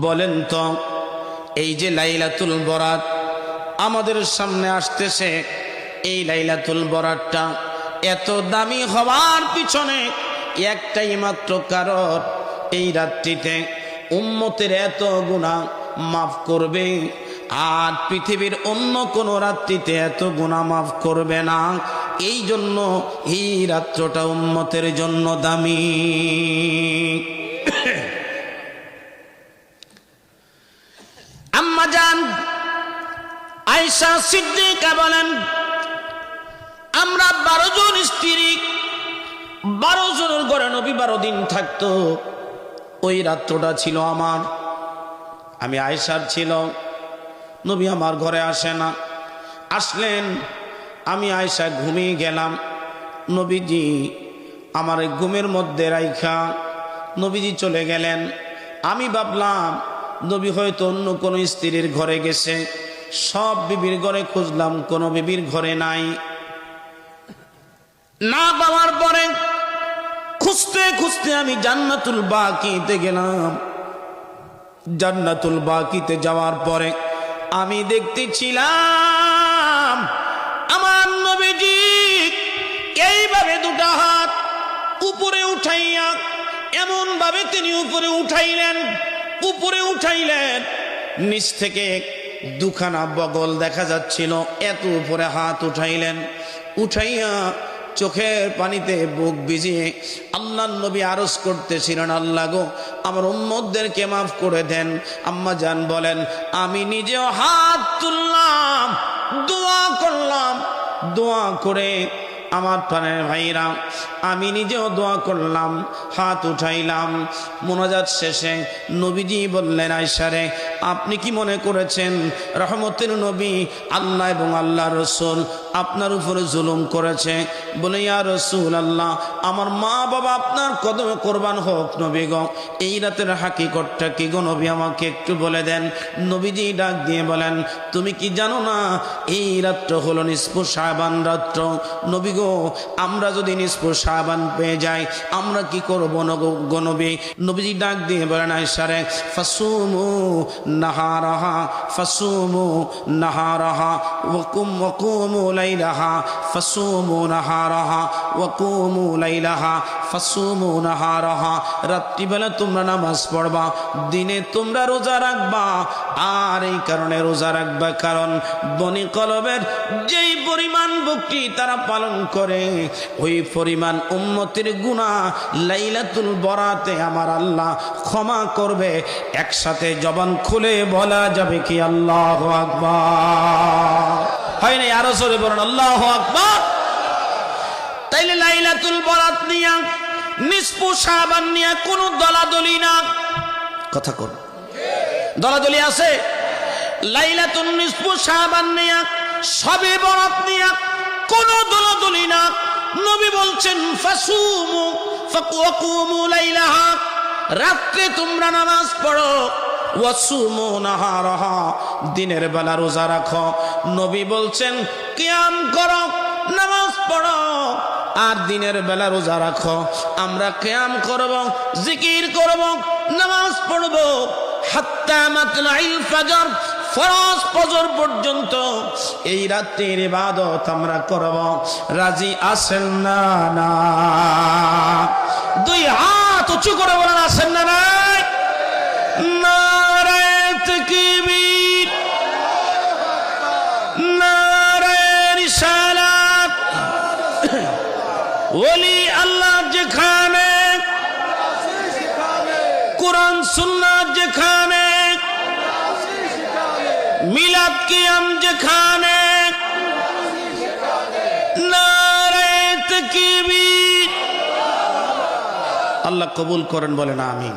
বলেন তো এই যে লাইলাতুল বরাত আমাদের সামনে আসতেছে, এই লাইলাতুল বরাতটা এত দামি হওয়ার পিছনে একটাই মাত্র কারণ, এই রাত্রিতে উম্মতের এত গুনাহ মাফ করবে, আর পৃথিবীর অন্য কোন রাত্রিতে এত গুনাহ মাফ করবে না। এই জন্য এই রাত্রটা উম্মতের জন্য দামি। আম্মা জান আয়েশা সিদ্দিকা বলেন, আমরা 12 জন স্ত্রী, 12 জনের ঘরে নবী 12 দিন থাকতো। ওই রাত্রটা ছিল আমার, আমি আয়েশার ছিল। নবী আমার ঘরে আসে না, আসলেন আমি আয়েশা ঘুমিয়ে গেলাম। নবীজি আমার ঘুমের মধ্যে রাইখা নবীজি চলে গেলেন। আমি ভাবলাম নবী হয়তো অন্য কোনো স্ত্রীর ঘরে গেছে। সব বিবির ঘরে খুঁজলাম, কোনো বিবির ঘরে নাই। না পাওয়ার পরে খুঁজতে খুঁজতে আমি জান্নাতুল বাকিতে গেলাম। জান্নাতুল বাকিতে যাওয়ার পরে আমি দেখতেছিলাম আমার নবীজি এইভাবে দুটা হাত উপরে উঠাইয়া, এমন ভাবে তিনি উপরে উঠাইলেন, নিচ থেকে দুখানা বগল দেখা যাচ্ছিল, এত উপরে হাত উঠাইয়া চোখের পানিতে বুক ভিজিয়ে আল্লাহর নবী আরজ করতেছিলেন, আল্লাহ গো আমার উম্মতদেরকে মাফ করে দেন। আম্মা জান বলেন, আমি নিজেও হাত তুললাম, দোয়া করলাম। দোয়া করে আমার প্রাণের ভাইরা, আমি নিজেও দোয়া করলাম, হাত উঠাইলাম। মোনাজাত শেষে নবীজি বললেন, আয়েশা রে, আপনি কি মনে করেছেন রহমতের নবী আল্লাহ এবং আল্লাহ রসুল আপনার উপরে জুলুম করেছে? বলে, ইয়া রাসূলুল্লাহ, আমার মা বাবা আপনার কদমে কোরবান হোক নবী গো। এই রাতের হাকিকতটা কি গো নবী, আমাকে একটু বলে দেন। নবীজি ডাক দিয়ে বলেন, তুমি কি জানো না এই রাত্র হলো নিসফু শাবান রাত্র? নবী গো, আমরা যদি নিসফু শাবান পেয়ে যাই আমরা কি করবো গো নবী? নবীজি ডাক দিয়ে বলেন, আয়েশা রে, ফাসুমু নাহারাহা, ফাসুমু নাহারাহা ওয়াকুমু লাইলাহা, ফাসুমু নাহারাহা ওয়াকুমু লাইলাহা, ফাসুমু নাহারাহা। রাত্রিবেলা তোমরা নামাজ পড়বা, দিনে তোমরা রোজা রাখবা। আর এই কারণে রোজা রাখবা কারণ বনি কলবের যেই পরিমাণ ভক্তি তারা পালন করে, ওই পরিমাণ উম্মতের গুনাহ লাইলাতুল বরাতে আমার আল্লাহ ক্ষমা করবে। একসাথে জবান খুলে বলা যাবে কি আল্লাহু আকবার? হয় না? আরো জোরে বলুন আল্লাহু আকবার। তাইলে লাইলাতুল বরাত নিয়া, নিসফু শাবান নিয়া কোনো দলাদলি না। কথা কোন দলাদলি আছে? লাইলাতুল নিসফু শাবান নিয়া, সবে বরাত নিয়া কোনো দলাদলি না। নবী বলছেন, ফাসুমু ফাকুমু লাইলাহা, রাত্রে তোমরা নামাজ পড়ো, ওয়াসুমু নাহারাহা, দিনের বেলা রোজা রাখো। নবী বলছেন, কিয়াম করো, নামাজ পড়ো, আর দিনের বেলা রোজা রাখো। আমরা কিয়াম করব, জিকির করব, নামাজ পড়ব, হাত্তা মাতলাইল ফজর, ফরজ ফজর পর্যন্ত এই রাত্রির ইবাদত আমরা করব। রাজি আছেন না? না, দুই হাত উঁচু করে বলেন, আছেন না? নাই? নারায়ে তাকবীর, নারায়ে রিসালাত। ওলি আল্লাহ যেখানে, কোরআন সুন্নাত যেখানে, মিলাদ কিয়াম যেখানে, নারায়ে তাকবীর। আল্লাহ কবুল করেন, বলেন আমিন।